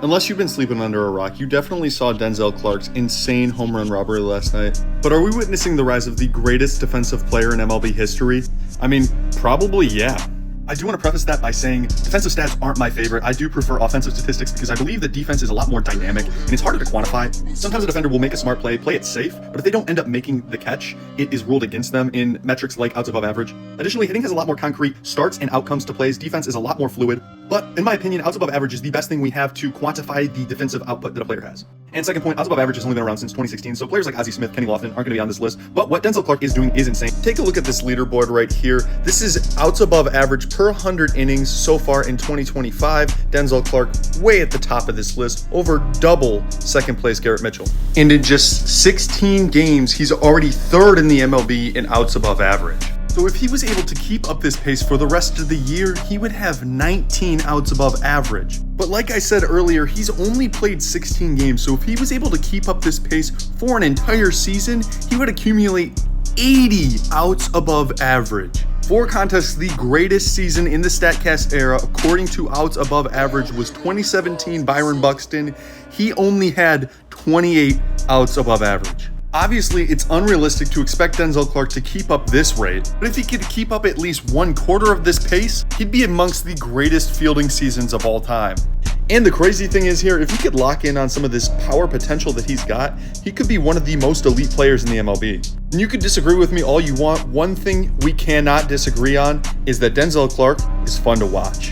Unless you've been sleeping under a rock, you definitely saw Denzel Clarke's insane home run robbery last night. But are we witnessing the rise of the greatest defensive player in MLB history? I mean, probably yeah. I do want to preface that by saying defensive stats aren't my favorite. I do prefer offensive statistics because I believe that defense is a lot more dynamic and it's harder to quantify. Sometimes a defender will make a smart play it safe, but if they don't end up making the catch, it is ruled against them in metrics like outs above average. Additionally, hitting has a lot more concrete starts and outcomes to plays. Defense is a lot more fluid, but in my opinion, outs above average is the best thing we have to quantify the defensive output that a player has. And second point, outs above average has only been around since 2016, so players like Ozzie Smith, Kenny Lofton aren't going to be on this list, but what Denzel Clarke is doing is insane. Take a look at this leaderboard right here. This is outs above average per 100 innings so far in 2025. Denzel Clarke way at the top of this list, over double second place Garrett Mitchell. And in just 16 games, he's already third in the MLB in outs above average. So if he was able to keep up this pace for the rest of the year, he would have 19 outs above average. But like I said earlier, he's only played 16 games, so if he was able to keep up this pace for an entire season, he would accumulate 80 outs above average. For context, the greatest season in the StatCast era, according to outs above average, was 2017 Byron Buxton. He only had 28 outs above average. Obviously, it's unrealistic to expect Denzel Clarke to keep up this rate, but if he could keep up at least 1/4 of this pace, he'd be amongst the greatest fielding seasons of all time. And the crazy thing is here, if he could lock in on some of this power potential that he's got, he could be one of the most elite players in the MLB. And you could disagree with me all you want. One thing we cannot disagree on is that Denzel Clarke is fun to watch.